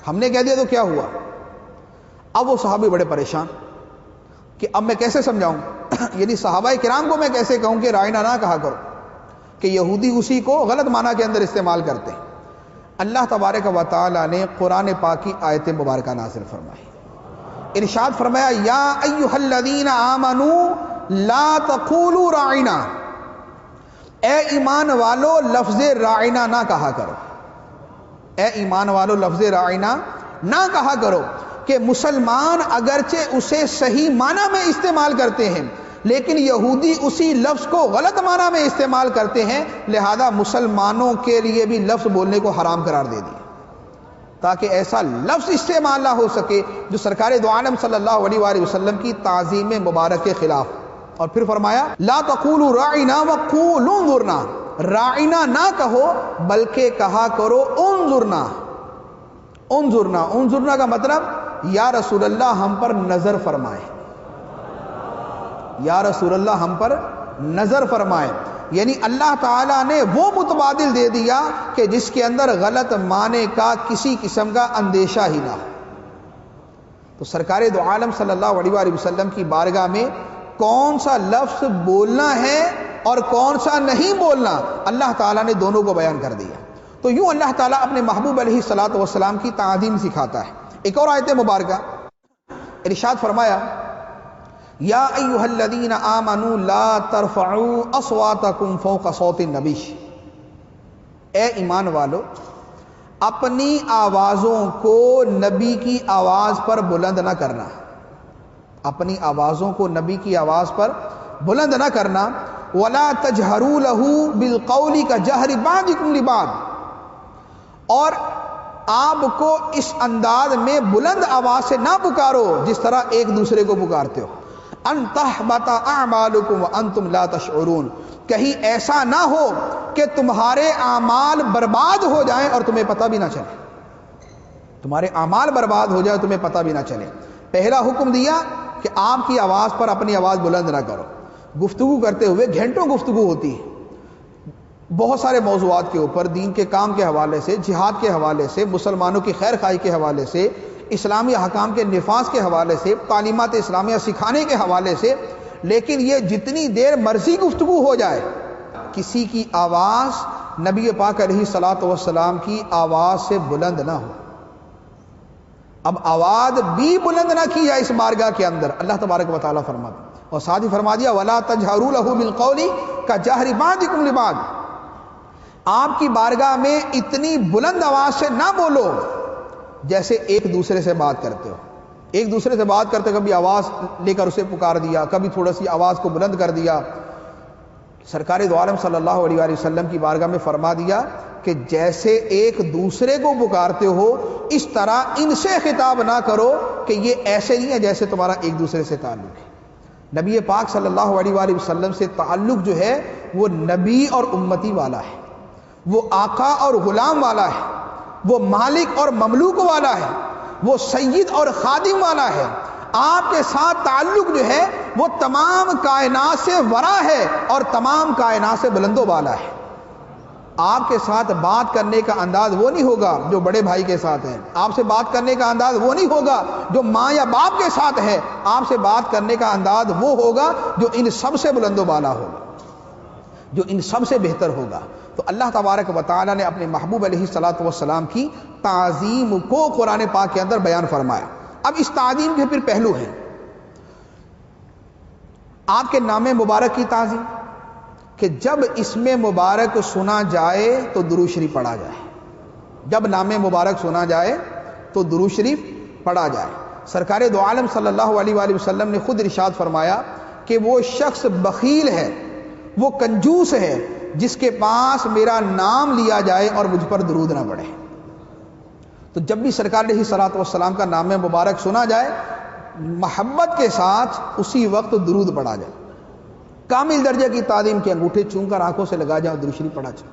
ہم نے کہہ دیا تو کیا ہوا؟ اب وہ صحابی بڑے پریشان کہ اب میں کیسے سمجھاؤں، یعنی صحابہ کرام کو میں کیسے کہوں کہ رائنا نہ کہا کرو، کہ یہودی اسی کو غلط معنی کے اندر استعمال کرتے ہیں۔ اللہ تبارک و تعالی نے قرآن پاک کی آیت مبارکہ نازل فرمائی، ارشاد فرمایا یا ایھا الذین آمنوا لا تقولوا راعنا، اے ایمان والو لفظ راعنا نہ کہا کرو، اے ایمان والو لفظ راعنا نہ کہا کرو، کہ مسلمان اگرچہ اسے صحیح معنی میں استعمال کرتے ہیں لیکن یہودی اسی لفظ کو غلط معنی میں استعمال کرتے ہیں، لہذا مسلمانوں کے لیے بھی لفظ بولنے کو حرام قرار دے دیا، تاکہ ایسا لفظ استعمال نہ ہو سکے جو سرکار دو عالم صلی اللہ علیہ وآلہ وسلم کی تعظیم مبارک کے خلاف۔ اور پھر فرمایا لا تقولوا راعنا وقولوا انظرنا، راعنا نہ کہو بلکہ کہا کرو انظرنا۔ انظرنا، انظرنا کا مطلب یا رسول اللہ ہم پر نظر فرمائے، یا رسول اللہ ہم پر نظر فرمائے، یعنی اللہ تعالیٰ نے وہ متبادل دے دیا کہ جس کے اندر غلط معنی کا کسی قسم کا اندیشہ ہی نہ ہو۔ تو سرکار دو عالم صلی اللہ علیہ وآلہ وسلم کی بارگاہ میں کون سا لفظ بولنا ہے اور کون سا نہیں بولنا، اللہ تعالیٰ نے دونوں کو بیان کر دیا۔ تو یوں اللہ تعالیٰ اپنے محبوب علیہ الصلوۃ والسلام کی تعظیم سکھاتا ہے۔ ایک اور آیت مبارکہ ارشاد فرمایا یا ایھا الذین آمنوا لا ترفعوا اصواتکم فوق صوت النبی، اے ایمان والو اپنی آوازوں کو نبی کی آواز پر بلند نہ کرنا، اپنی آوازوں کو نبی کی آواز پر بلند نہ کرنا، ولا تجہروا لہ بالقول کجہر بعضکم لبعض، اور آپ کو اس انداز میں بلند آواز سے نہ پکارو جس طرح ایک دوسرے کو پکارتے ہو، ان تحبط اعمالکم وانتم لا تشعرون، کہیں ایسا نہ ہو کہ تمہارے اعمال برباد ہو جائیں اور تمہیں پتہ بھی نہ چلے، تمہارے اعمال برباد ہو جائیں تمہیں پتہ بھی نہ چلے۔ پہلا حکم دیا کہ آپ کی آواز پر اپنی آواز بلند نہ کرو، گفتگو کرتے ہوئے گھنٹوں گفتگو ہوتی ہے بہت سارے موضوعات کے اوپر، دین کے کام کے حوالے سے، جہاد کے حوالے سے، مسلمانوں کی خیر خواہی کے حوالے سے، اسلامی احکام کے نفاذ کے حوالے سے، تعلیمات اسلامیہ سکھانے کے حوالے سے، لیکن یہ جتنی دیر مرضی گفتگو ہو جائے کسی کی آواز نبی پاک علیہ الصلوۃ والسلام کی آواز سے بلند نہ ہو۔ اب آواز بھی بلند نہ کی جائے اس بارگاہ کے اندر، اللہ تبارک و تعالیٰ فرماتا، اور ساتھ ہی فرما دیا ولا تجہروا لہ بالقول کجہر بعضکم لبعض، آپ کی بارگاہ میں اتنی بلند آواز سے نہ بولو جیسے ایک دوسرے سے بات کرتے ہو، ایک دوسرے سے بات کرتے کبھی آواز لے کر اسے پکار دیا، کبھی تھوڑا سی آواز کو بلند کر دیا۔ سرکار دو عالم صلی اللہ علیہ وآلہ وسلم کی بارگاہ میں فرما دیا کہ جیسے ایک دوسرے کو پکارتے ہو اس طرح ان سے خطاب نہ کرو کہ یہ ایسے نہیں ہے جیسے تمہارا ایک دوسرے سے تعلق ہے۔ نبی پاک صلی اللہ علیہ وآلہ وسلم سے تعلق جو ہے وہ نبی اور امتی والا ہے، وہ آقا اور غلام والا ہے، وہ مالک اور مملوک والا ہے، وہ سید اور خادم والا ہے۔ آپ کے ساتھ تعلق جو ہے وہ تمام کائنات سے ورا ہے اور تمام کائنات سے بلند و بالا ہے۔ آپ کے ساتھ بات کرنے کا انداز وہ نہیں ہوگا جو بڑے بھائی کے ساتھ ہے، آپ سے بات کرنے کا انداز وہ نہیں ہوگا جو ماں یا باپ کے ساتھ ہے، آپ سے بات کرنے کا انداز وہ ہوگا جو ان سب سے بلند و بالا ہوگا، جو ان سب سے بہتر ہوگا۔ تو اللہ تبارک و تعالیٰ نے اپنے محبوب علیہ الصلوۃ والسلام کی تعظیم کو قرآن پاک کے اندر بیان فرمایا۔ اب اس تعظیم کے پھر پہلو ہیں، آپ کے نام مبارک کی تعظیم، کہ جب اسم مبارک سنا جائے تو درود شریف پڑھا جائے، جب نام مبارک سنا جائے تو درود شریف پڑھا جائے۔ سرکار دو عالم صلی اللہ علیہ وآلہ وسلم نے خود ارشاد فرمایا کہ وہ شخص بخیل ہے، وہ کنجوس ہے جس کے پاس میرا نام لیا جائے اور مجھ پر درود نہ پڑھے۔ تو جب بھی سرکار علیہ الصلوۃ والسلام کا نام مبارک سنا جائے، محبت کے ساتھ اسی وقت درود پڑھا جائے۔ کامل درجے کی تعظیم کے انگوٹھے چوم کر آنکھوں سے لگا جائے اور درود شریف پڑھا جائے۔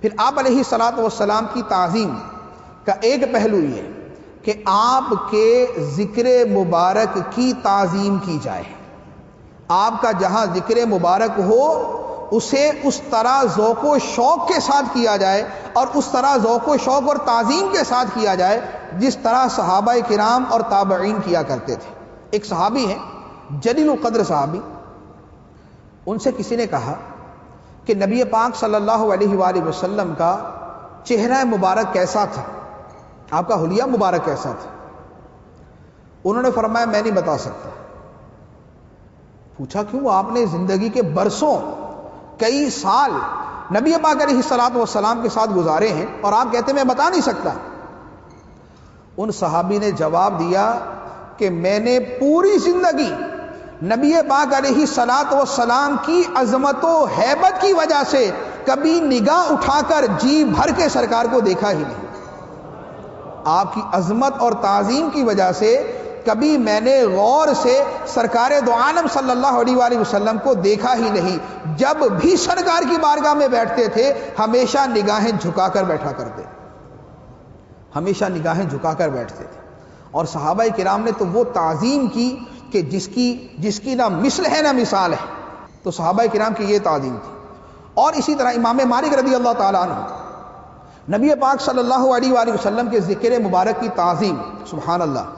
پھر آپ علیہ الصلوۃ والسلام کی تعظیم کا ایک پہلو یہ کہ آپ کے ذکر مبارک کی تعظیم کی جائے، آپ کا جہاں ذکر مبارک ہو اسے اس طرح ذوق و شوق کے ساتھ کیا جائے، اور اس طرح ذوق و شوق اور تعظیم کے ساتھ کیا جائے جس طرح صحابہ کرام اور تابعین کیا کرتے تھے۔ ایک صحابی ہیں جلیل القدر صحابی، ان سے کسی نے کہا کہ نبی پاک صلی اللہ علیہ وآلہ وسلم کا چہرہ مبارک کیسا تھا، آپ کا حلیہ مبارک کیسا تھا؟ انہوں نے فرمایا میں نہیں بتا سکتا۔ پوچھا کیوں؟ آپ نے زندگی کے برسوں، کئی سال نبی پاک علیہ الصلوۃ والسلام کے ساتھ گزارے ہیں اور آپ کہتے ہیں میں بتا نہیں سکتا۔ ان صحابی نے جواب دیا کہ میں نے پوری زندگی نبی پاک علیہ الصلوۃ والسلام کی عظمت و ہیبت کی وجہ سے کبھی نگاہ اٹھا کر جی بھر کے سرکار کو دیکھا ہی نہیں، آپ کی عظمت اور تعظیم کی وجہ سے کبھی میں نے غور سے سرکار دو عالم صلی اللہ علیہ وآلہ وسلم کو دیکھا ہی نہیں۔ جب بھی سرکار کی بارگاہ میں بیٹھتے تھے ہمیشہ نگاہیں جھکا کر بیٹھا کرتے، ہمیشہ نگاہیں جھکا کر بیٹھتے تھے۔ اور صحابہ کرام نے تو وہ تعظیم کی کہ جس کی نہ مثل ہے نہ مثال ہے۔ تو صحابہ کرام کی یہ تعظیم تھی۔ اور اسی طرح امام مالک رضی اللہ تعالیٰ عنہ نبی پاک صلی اللہ علیہ وآلہ وسلم کے ذکر مبارک کی تعظیم، سبحان اللہ،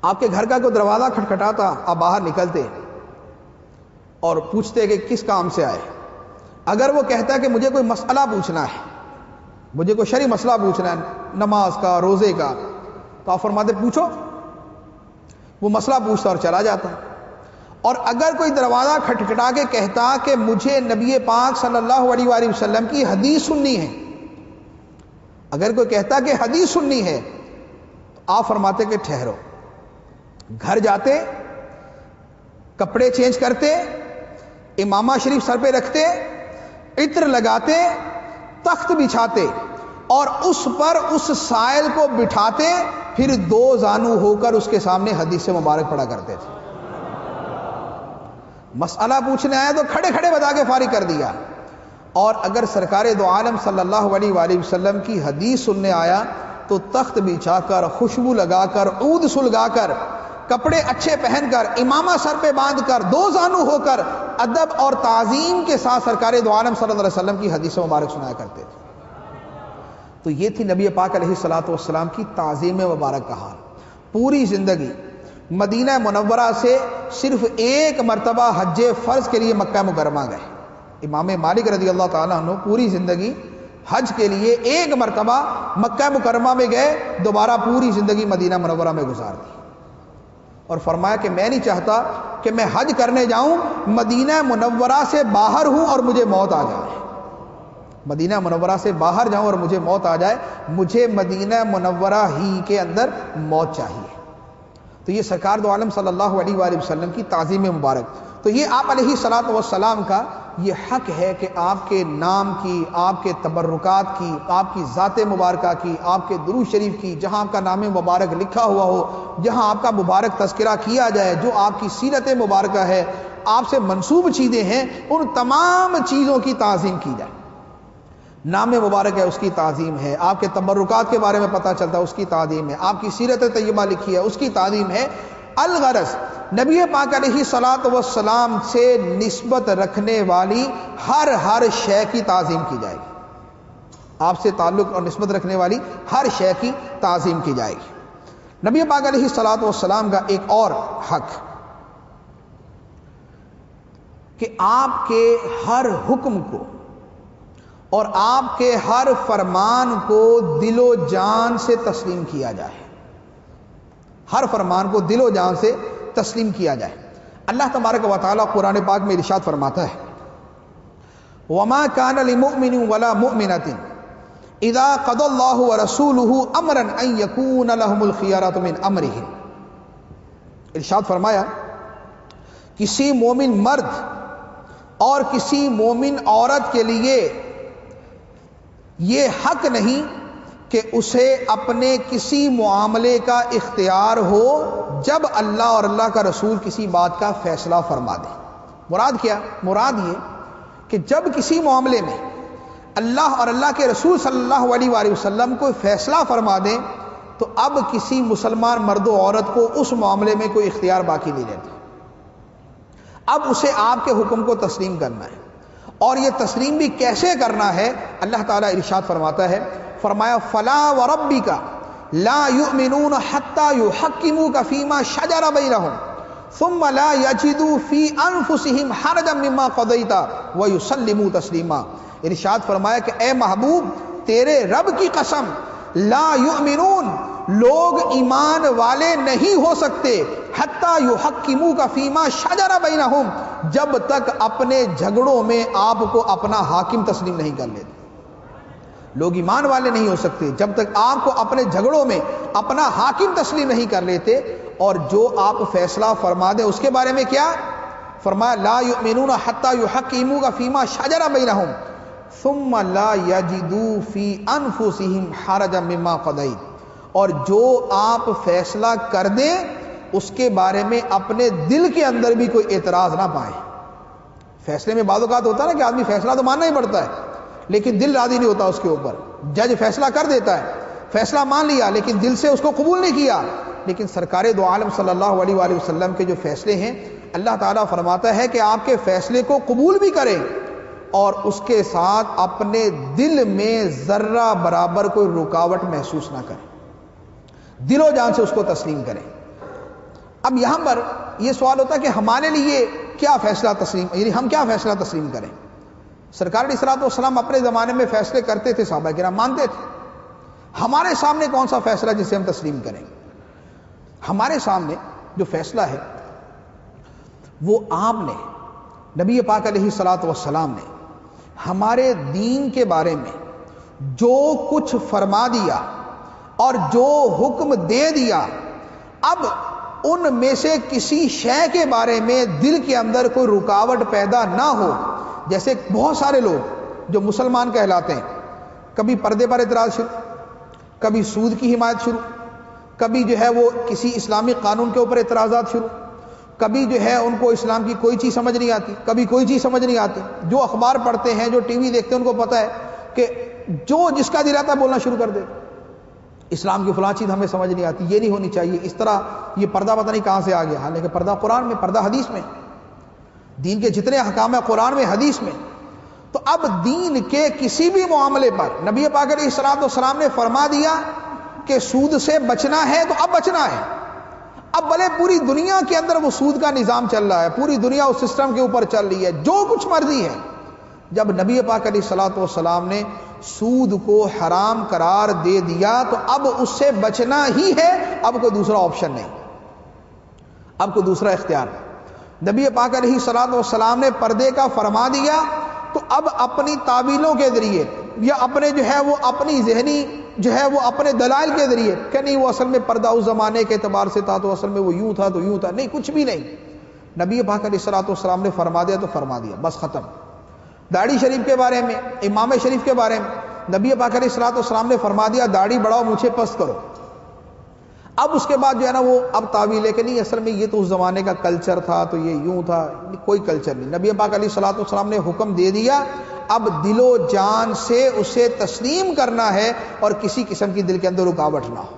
آپ کے گھر کا کوئی دروازہ کھٹکھٹاتا، آپ باہر نکلتے اور پوچھتے کہ کس کام سے آئے۔ اگر وہ کہتا کہ مجھے کوئی مسئلہ پوچھنا ہے، مجھے کوئی شرعی مسئلہ پوچھنا ہے، نماز کا، روزے کا، تو آپ فرماتے پوچھو، وہ مسئلہ پوچھتا اور چلا جاتا۔ اور اگر کوئی دروازہ کھٹکھٹا کے کہتا کہ مجھے نبی پاک صلی اللہ علیہ وآلہ وسلم کی حدیث سننی ہے، اگر کوئی کہتا کہ حدیث سننی ہے، تو آپ فرماتے کہ ٹھہرو، گھر جاتے، کپڑے چینج کرتے، امامہ شریف سر پہ رکھتے، عطر لگاتے، تخت بچھاتے اور اس پر اس سائل کو بٹھاتے، پھر دو زانو ہو کر اس کے سامنے حدیث مبارک پڑھا کرتے تھے۔ مسئلہ پوچھنے آیا تو کھڑے کھڑے بتا کے فارغ کر دیا۔ اور اگر سرکار دو عالم صلی اللہ علیہ وآلہ وسلم کی حدیث سننے آیا تو تخت بچھا کر، خوشبو لگا کر، عود سلگا کر، کپڑے اچھے پہن کر، امامہ سر پہ باندھ کر، دو زانو ہو کر ادب اور تعظیم کے ساتھ سرکار دو عالم صلی اللہ علیہ وسلم کی حدیث مبارک سنایا کرتے تھے۔ تو یہ تھی نبی پاک علیہ الصلوۃ والسلام کی تعظیم مبارک کا حال۔ پوری زندگی مدینہ منورہ سے صرف ایک مرتبہ حج فرض کے لیے مکہ مکرمہ گئے۔ امام مالک رضی اللہ تعالیٰ عنہ پوری زندگی حج کے لیے ایک مرتبہ مکہ مکرمہ میں گئے، دوبارہ پوری زندگی مدینہ منورہ میں گزار دی۔ اور فرمایا کہ میں نہیں چاہتا کہ میں حج کرنے جاؤں، مدینہ منورہ سے باہر ہوں اور مجھے موت آ جائے، مدینہ منورہ سے باہر جاؤں اور مجھے موت آ جائے، مجھے مدینہ منورہ ہی کے اندر موت چاہیے۔ تو یہ سرکار دو عالم صلی اللہ علیہ وآلہ وسلم کی تعظیم مبارک۔ تو یہ آپ علیہ الصلوۃ والسلام کا یہ حق ہے کہ آپ کے نام کی، آپ کے تبرکات کی، آپ کی ذات مبارکہ کی، آپ کے درود شریف کی، جہاں آپ کا نام مبارک لکھا ہوا ہو، جہاں آپ کا مبارک تذکرہ کیا جائے، جو آپ کی سیرت مبارکہ ہے، آپ سے منسوب چیزیں ہیں، ان تمام چیزوں کی تعظیم کی جائے۔ نام مبارک ہے اس کی تعظیم ہے، آپ کے تبرکات کے بارے میں پتہ چلتا ہے اس کی تعظیم ہے، آپ کی سیرت طیبہ لکھی ہے اس کی تعظیم ہے۔ الغرض نبی پاک علیہ الصلوۃ والسلام سے نسبت رکھنے والی ہر شے کی تعظیم کی جائے گی. آپ سے تعلق اور نسبت رکھنے والی ہر شے کی تعظیم کی جائے گی. نبی پاک علیہ الصلوۃ والسلام کا ایک اور حق کہ آپ کے ہر حکم کو اور آپ کے ہر فرمان کو دل و جان سے تسلیم کیا جائے. ہر فرمان کو دل و جان سے تسلیم کیا جائے. اللہ تبارک و تعالیٰ قرآن پاک میں ارشاد فرماتا ہے وَمَا كَانَ لِمُؤْمِنٍ وَلَا مُؤْمِنَةٍ اِذَا قَضَى اللَّهُ وَرَسُولُهُ أَمْرًا أَن يَكُونَ لَهُمُ الْخِيَرَةُ مِنْ أَمْرِهِمْ. ارشاد فرمایا کسی مومن مرد اور کسی مومن عورت کے لیے یہ حق نہیں کہ اسے اپنے کسی معاملے کا اختیار ہو جب اللہ اور اللہ کا رسول کسی بات کا فیصلہ فرما دے. مراد کیا؟ مراد یہ کہ جب کسی معاملے میں اللہ اور اللہ کے رسول صلی اللہ علیہ وآلہ وسلم کوئی فیصلہ فرما دیں تو اب کسی مسلمان مرد و عورت کو اس معاملے میں کوئی اختیار باقی نہیں رہتا. اب اسے آپ کے حکم کو تسلیم کرنا ہے. اور یہ تسلیم بھی کیسے کرنا ہے؟ اللہ تعالیٰ ارشاد فرماتا ہے، فرمایا فَلَا وَرَبِّكَ لَا يُؤْمِنُونَ حَتَّى يُحَكِّمُوكَ فِي مَا شَجَرَ بَيْنَهُمْ ثُمَّ لَا يَجِدُوا فِي أَنفُسِهِمْ حَرَجًا مِّمَّا قَضَيْتَ وَيُسَلِّمُوا تَسْلِيمًا. ارشاد فرمایا کہ اے محبوب تیرے رب کی قسم، لا یؤمنون، لوگ ایمان والے نہیں ہو سکتے، حتیٰ یحکموک فیما شجر بینہم، جب تک اپنے جھگڑوں میں آپ کو اپنا حاکم تسلیم نہیں کر لیتے. لوگ ایمان والے نہیں ہو سکتے جب تک آپ کو اپنے جھگڑوں میں اپنا حاکم تسلیم نہیں کر لیتے. اور جو آپ فیصلہ فرما دیں اس کے بارے میں کیا فرمایا؟ لا یؤمنون حتیٰ یحکموک فیما شجر بینہم ثم لا یجدوا فی انفسہم حرجا مما قضیت. اور جو آپ فیصلہ کر دیں اس کے بارے میں اپنے دل کے اندر بھی کوئی اعتراض نہ پائیں. فیصلے میں بعض اوقات ہوتا ہے نا کہ آدمی فیصلہ تو ماننا ہی پڑتا ہے لیکن دل راضی نہیں ہوتا اس کے اوپر. جج فیصلہ کر دیتا ہے، فیصلہ مان لیا لیکن دل سے اس کو قبول نہیں کیا. لیکن سرکار دو عالم صلی اللہ علیہ وآلہ وسلم کے جو فیصلے ہیں اللہ تعالیٰ فرماتا ہے کہ آپ کے فیصلے کو قبول بھی کریں اور اس کے ساتھ اپنے دل میں ذرہ برابر کوئی رکاوٹ محسوس نہ کریں، دل و جان سے اس کو تسلیم کریں. اب یہاں پر یہ سوال ہوتا ہے کہ ہمارے لیے کیا فیصلہ تسلیم، یعنی ہم کیا فیصلہ تسلیم کریں؟ سرکار علیہ الصلوۃ والسلام اپنے زمانے میں فیصلے کرتے تھے، صحابہ کرام مانتے تھے. ہمارے سامنے کون سا فیصلہ جسے ہم تسلیم کریں؟ ہمارے سامنے جو فیصلہ ہے وہ آپ نے، نبی پاک علیہ الصلوۃ والسلام نے ہمارے دین کے بارے میں جو کچھ فرما دیا اور جو حکم دے دیا، اب ان میں سے کسی شے کے بارے میں دل کے اندر کوئی رکاوٹ پیدا نہ ہو. جیسے بہت سارے لوگ جو مسلمان کہلاتے ہیں، کبھی پردے پر اعتراض شروع، کبھی سود کی حمایت شروع، کبھی جو ہے وہ کسی اسلامی قانون کے اوپر اعتراضات شروع، کبھی جو ہے ان کو اسلام کی کوئی چیز سمجھ نہیں آتی، کبھی کوئی چیز سمجھ نہیں آتی. جو اخبار پڑھتے ہیں، جو ٹی وی دیکھتے ہیں، ان کو پتہ ہے کہ جو جس کا دل آتا ہے بولنا شروع کر دے. اسلام کی فلاں چیز ہمیں سمجھ نہیں آتی، یہ نہیں ہونی چاہیے، اس طرح یہ پردہ پتہ نہیں کہاں سے آ گیا. حالانکہ پردہ قرآن میں، پردہ حدیث میں، دین کے جتنے احکام ہیں قرآن میں، حدیث میں. تو اب دین کے کسی بھی معاملے پر نبی پاک علیہ الصلوۃ والسلام نے فرما دیا کہ سود سے بچنا ہے تو اب بچنا ہے. اب بھلے پوری دنیا کے اندر وہ سود کا نظام چل رہا ہے، پوری دنیا اس سسٹم کے اوپر چل رہی ہے، جو کچھ مرضی ہے. جب نبی پاک علیہ الصلوۃ والسلام نے سود کو حرام قرار دے دیا تو اب اس سے بچنا ہی ہے، اب کوئی دوسرا آپشن نہیں، اب کوئی دوسرا اختیار نہیں. نبی پاک علیہ الصلوۃ والسلام نے پردے کا فرما دیا تو اب اپنی تعویلوں کے ذریعے یا اپنے جو ہے وہ اپنی ذہنی جو ہے وہ اپنے دلائل کے ذریعے کہ نہیں وہ اصل میں پردہ اس زمانے کے اعتبار سے تھا تو اصل میں وہ یوں تھا تو یوں تھا، نہیں، کچھ بھی نہیں. نبی پاک علیہ الصلوۃ والسلام نے فرما دیا تو فرما دیا، بس ختم. داڑھی شریف کے بارے میں، امام شریف کے بارے میں نبی پاک علیہ الصلوۃ والسلام نے فرما دیا داڑھی بڑھاؤ، مجھے پست کرو. اب اس کے بعد جو ہے نا وہ اب تعویل ہے کہ نہیں اصل میں یہ تو اس زمانے کا کلچر تھا تو یہ یوں تھا، کوئی کلچر نہیں. نبی پاک علیہ الصلوۃ والسلام نے حکم دے دیا، اب دل و جان سے اسے تسلیم کرنا ہے اور کسی قسم کی دل کے اندر رکاوٹ نہ ہو.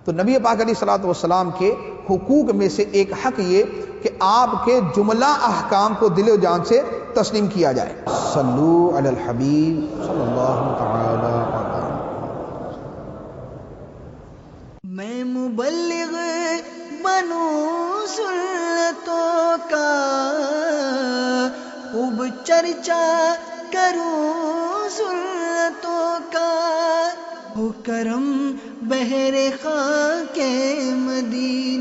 تو نبی پاک علیہ الصلوۃ والسلام کے حقوق میں سے ایک حق یہ کہ آپ کے جملہ احکام کو دل و جان سے تسلیم کیا جائے. صلو علی الحبیب صلی اللہ تعالی علیہ. میں مبلغ بنوں سنتوں کا، خوب چرچا کروں سنتوں کا، ہو کرم بہر خاک مدینہ.